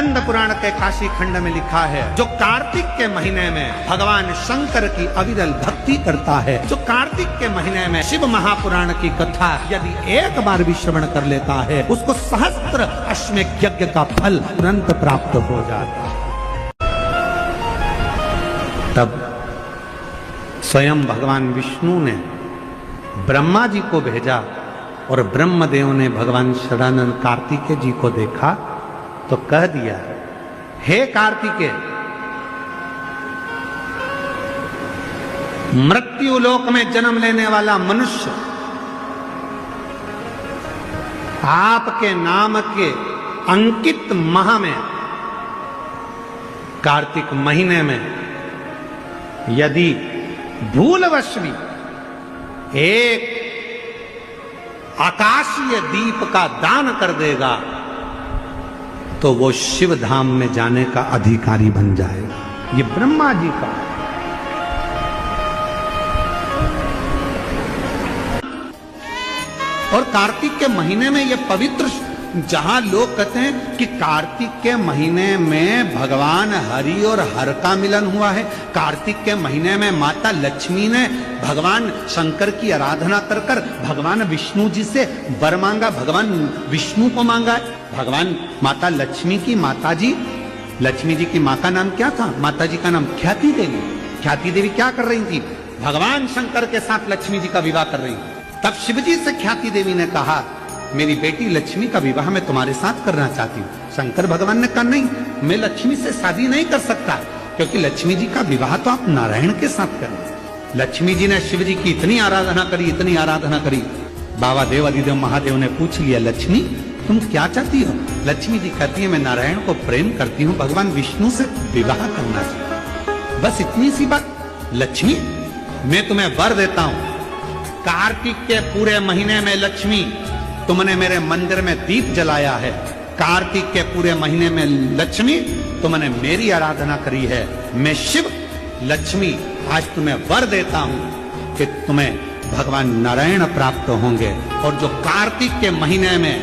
स्कंद पुराण के काशी खंड में लिखा है, जो कार्तिक के महीने में भगवान शंकर की अविरल भक्ति करता है, जो कार्तिक के महीने में शिव महापुराण की कथा यदि एक बार भी श्रवण कर लेता है, उसको सहस्त्र अश्वमेध यज्ञ का फल तुरंत प्राप्त हो जाता है। तब स्वयं भगवान विष्णु ने ब्रह्मा जी को भेजा और ब्रह्मदेव ने भगवान शरणानंद कार्तिकेय जी को देखा तो कह दिया, हे कार्तिकेय, मृत्यु लोक में जन्म लेने वाला मनुष्य आपके नाम के अंकित माह में कार्तिक महीने में यदि भूलवश भी एक आकाशीय दीप का दान कर देगा तो वो शिव धाम में जाने का अधिकारी बन जाएगा। ये ब्रह्मा जी का। और कार्तिक के महीने में ये पवित्र, जहां लोग कहते हैं कि कार्तिक के महीने में भगवान हरि और हर का मिलन हुआ है, कार्तिक के महीने में माता लक्ष्मी ने भगवान शंकर की आराधना कर कर भगवान विष्णु जी से वर मांगा, भगवान विष्णु को मांगा है। भगवान माता लक्ष्मी की माता जी, लक्ष्मी जी की माँ का नाम क्या था? माता जी का नाम ख्याति देवी। ख्याति देवी क्या कर रही थी? भगवान शंकर के साथ लक्ष्मी जी का विवाह कर रही थी। तब शिव जी से ख्याति देवी ने कहा, मेरी बेटी लक्ष्मी का विवाह मैं तुम्हारे साथ करना चाहती हूँ। शंकर भगवान ने कहा, नहीं, मैं लक्ष्मी से शादी नहीं कर सकता, क्योंकि लक्ष्मी जी का विवाह तो आप नारायण के साथ करें। लक्ष्मी जी ने शिव जी की इतनी आराधना करी, इतनी आराधना करी, बाबा देव अधिदेव महादेव ने पूछ लिया, लक्ष्मी तुम क्या चाहती हो? लक्ष्मी जी कहती है, मैं नारायण को प्रेम करती हूँ, भगवान विष्णु से विवाह करना चाहती। बस इतनी सी बात। लक्ष्मी, मैं तुम्हें वर देता हूं, कार्तिक के पूरे महीने में लक्ष्मी तुमने मेरे मंदिर में दीप जलाया है, कार्तिक के पूरे महीने में लक्ष्मी तुमने मेरी आराधना करी है, मैं शिव लक्ष्मी आज तुम्हें वर देता हूं कि तुम्हें भगवान नारायण प्राप्त होंगे। और जो कार्तिक के महीने में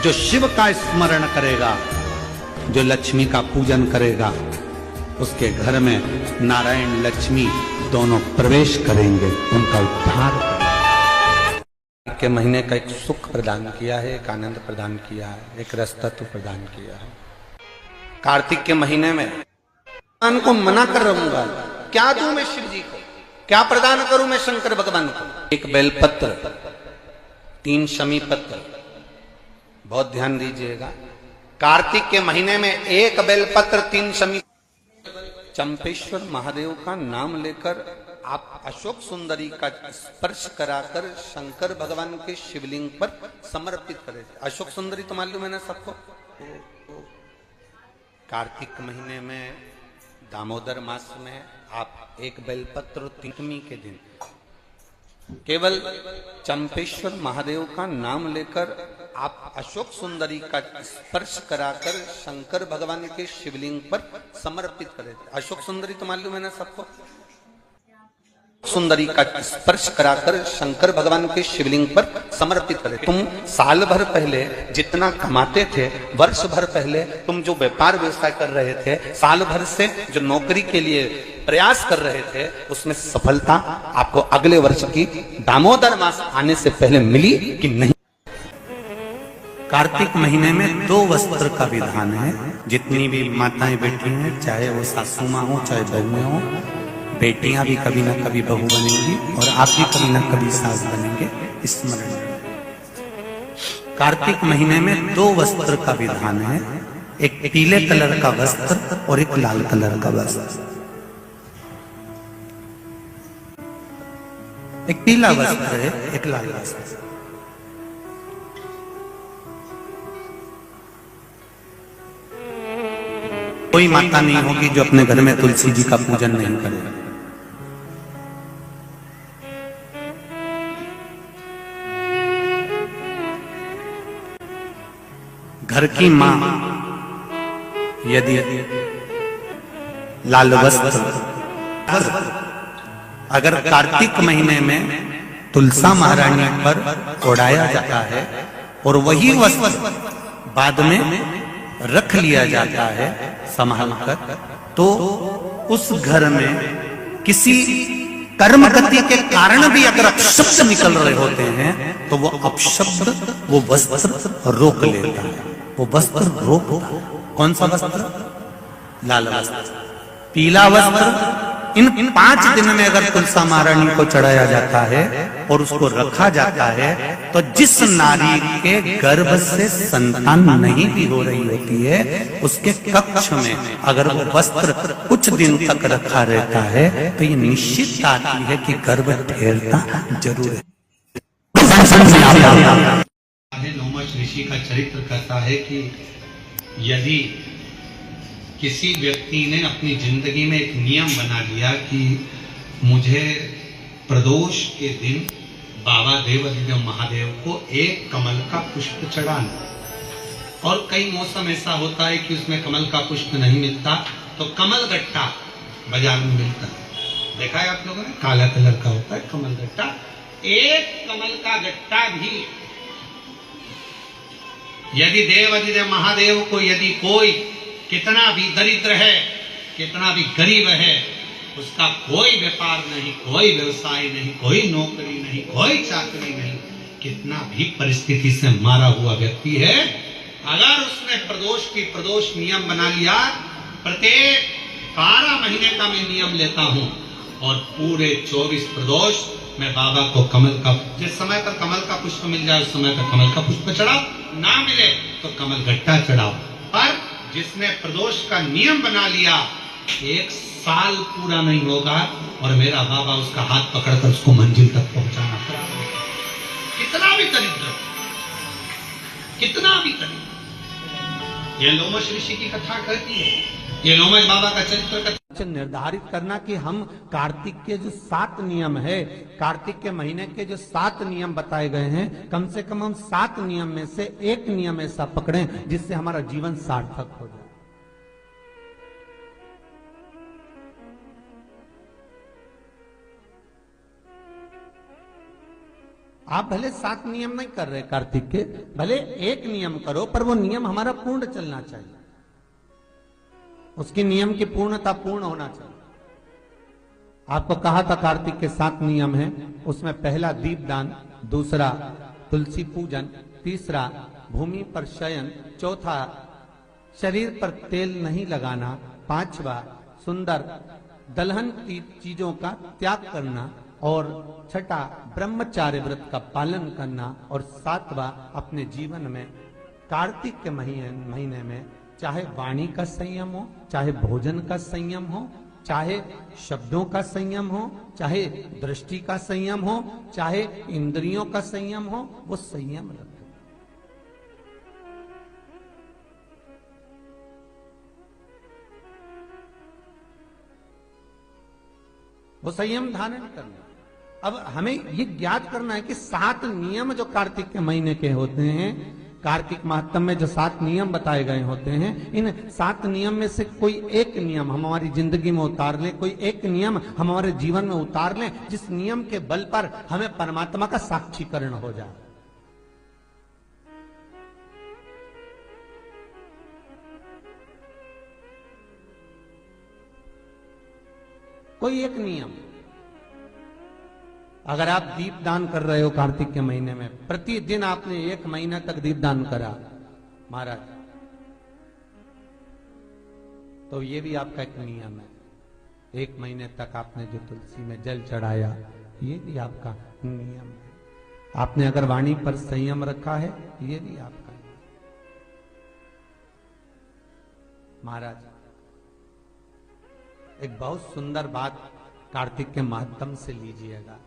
जो शिव का स्मरण करेगा, जो लक्ष्मी का पूजन करेगा, उसके घर में नारायण लक्ष्मी दोनों प्रवेश करेंगे, उनका उद्धार करेंगे। के महीने का एक सुख प्रदान किया है, एक आनंद प्रदान किया है, एक रसतत्व प्रदान किया है। कार्तिक के महीने में भगवान को मना कर रहूंगा, क्या दूं मैं शिव जी को, क्या प्रदान करूं मैं शंकर भगवान को? एक बेलपत्र, 3 शमी पत्र, बहुत ध्यान दीजिएगा। कार्तिक के महीने में एक बेलपत्र, 3 शमी, चंपेश्वर महादेव का नाम लेकर आप अशोक सुंदरी का स्पर्श कराकर शंकर भगवान के शिवलिंग पर समर्पित करें। अशोक सुंदरी तो मालूम है ना सबको। कार्तिक महीने में दामोदर मास में आप एक बेलपत्र 3 के दिन केवल चंपेश्वर महादेव का नाम लेकर आप अशोक सुंदरी का स्पर्श कराकर शंकर भगवान के शिवलिंग पर समर्पित करें। अशोक सुंदरी तो मालूम है ना सबको। सुंदरी का स्पर्श कराकर शंकर भगवान के शिवलिंग पर समर्पित करें। तुम साल भर पहले जितना कमाते थे, वर्ष भर पहले तुम जो व्यापार व्यवसाय कर रहे थे, साल भर से जो नौकरी के लिए प्रयास कर रहे थे, उसमें सफलता आपको अगले वर्ष की दामोदर मास आने से पहले मिली कि नहीं? कार्तिक महीने में 2 वस्त्र का विधान है। जितनी भी माताएं बैठी हैं, चाहे वो सासू माँ हो चाहे बहुएं हो, बेटियां भी कभी ना कभी बहू बनेंगी और आप भी कभी ना कभी सास बनेंगे, स्मरण। कार्तिक महीने में 2 वस्त्र का विधान है, एक पीले कलर का वस्त्र और एक लाल कलर का वस्त्र। एक पीला वस्त्र है, एक लाल वस्त्र। कोई माता नहीं होगी जो अपने घर में तुलसी जी का पूजन नहीं करे। घर की मां यदि लाल वस्त्र अगर कार्तिक महीने में तुलसा महारानी पर ओढ़ाया जाता है और वही वस्त्र बाद में रख लिया जाता है संभाल कर, तो उस घर में किसी कर्म गति के कारण भी अगर अपशब्द निकल रहे होते हैं तो वो अपशब्द वो वस्त्र रोक लेता है, वो वस्त्र रोकता है। कौन सा वस्त्र? लाल वस्त्र, पीला वस्त्र। इन 5 दिन में अगर तुलसा महारानी को चढ़ाया जाता है और उसको रखा जाता है तो जिस नारी के गर्भ से संतान नहीं भी हो रही होती है उसके कक्ष में अगर वो वस्त्र कुछ दिन तक रखा रहता है तो ये निश्चित आती है कि गर्भ ठहरता जरूर है। लोमश ऋषि का चरित्र कहता है कि यदि किसी व्यक्ति ने अपनी जिंदगी में एक नियम बना लिया कि मुझे प्रदोष के दिन बाबा देवाधिदेव महादेव को एक कमल का पुष्प चढ़ाना, और कई मौसम ऐसा होता है कि उसमें कमल का पुष्प नहीं मिलता तो कमल गट्टा बाजार में मिलता है, देखा है आप लोगों ने, काला कलर का होता है कमल गट्टा। एक कमल का गट्टा भी यदि देवाधिदेव महादेव को, यदि कोई कितना भी दरिद्र है, कितना भी गरीब है, उसका कोई व्यापार नहीं, कोई व्यवसाय नहीं, कोई नौकरी नहीं, कोई चाकरी नहीं, कितना भी परिस्थिति से मारा हुआ व्यक्ति है, अगर उसने प्रदोष नियम बना लिया, प्रत्येक 12 महीने का मैं नियम लेता हूं और पूरे 24 प्रदोष मैं बाबा को कमल का, जिस समय पर कमल का पुष्प मिल जाए उस समय पर कमल का पुष्प चढ़ाओ, ना मिले तो कमल गट्टा चढ़ाओ। पर जिसने प्रदोष का नियम बना लिया 1 साल पूरा नहीं होगा और मेरा बाबा उसका हाथ पकड़कर उसको मंजिल तक पहुंचाना पड़ेगा, कितना भी दरिद्र, कितना भी दरिद्र। ये लोमश ऋषि की कथा कहती है, ये लोमश बाबा का चरित्र निर्धारित करना कि हम कार्तिक के जो 7 नियम है, कार्तिक के महीने के जो 7 नियम बताए गए हैं, कम से कम हम 7 नियम में से एक नियम ऐसा पकड़ें जिससे हमारा जीवन सार्थक हो जाए। आप भले 7 नियम नहीं कर रहे कार्तिक के, भले एक नियम करो, पर वो नियम हमारा पूर्ण चलना चाहिए, उसकी नियम की पूर्णता पूर्ण होना चाहिए। आपको कहा था कार्तिक के 7 नियम हैं, उसमें पहला दीपदान, दूसरा तुलसी पूजन, तीसरा भूमि पर शयन, चौथा शरीर पर तेल नहीं लगाना, 5वां सुंदर दलहन की चीजों का त्याग करना, और 6ठा ब्रह्मचार्य व्रत का पालन करना, और 7वां अपने जीवन में कार्तिक के महीने में चाहे वाणी का संयम हो, चाहे भोजन का संयम हो, चाहे शब्दों का संयम हो, चाहे दृष्टि का संयम हो, चाहे इंद्रियों का संयम हो, वो संयम रखें। वो संयम धारण करना। अब हमें ये ज्ञात करना है कि 7 नियम जो कार्तिक के महीने के होते हैं, कार्तिक महात्म में जो 7 नियम बताए गए होते हैं, इन 7 नियम में से कोई एक नियम हम हमारी जिंदगी में उतार लें, कोई एक नियम हम हमारे जीवन में उतार लें, जिस नियम के बल पर हमें परमात्मा का साक्षीकरण हो जाए। कोई एक नियम, अगर आप दीप दान कर रहे हो कार्तिक के महीने में, प्रतिदिन आपने 1 महीना तक दीप दान करा महाराज, तो ये भी आपका एक नियम है। 1 महीने तक आपने जो तुलसी में जल चढ़ाया, ये भी आपका नियम है। आपने अगर वाणी पर संयम रखा है, ये भी आपका है। महाराज एक बहुत सुंदर बात कार्तिक के माध्यम से लीजिएगा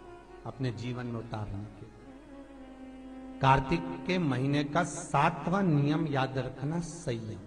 अपने जीवन में उतारने के। कार्तिक के महीने का 7वां नियम याद रखना, संयम।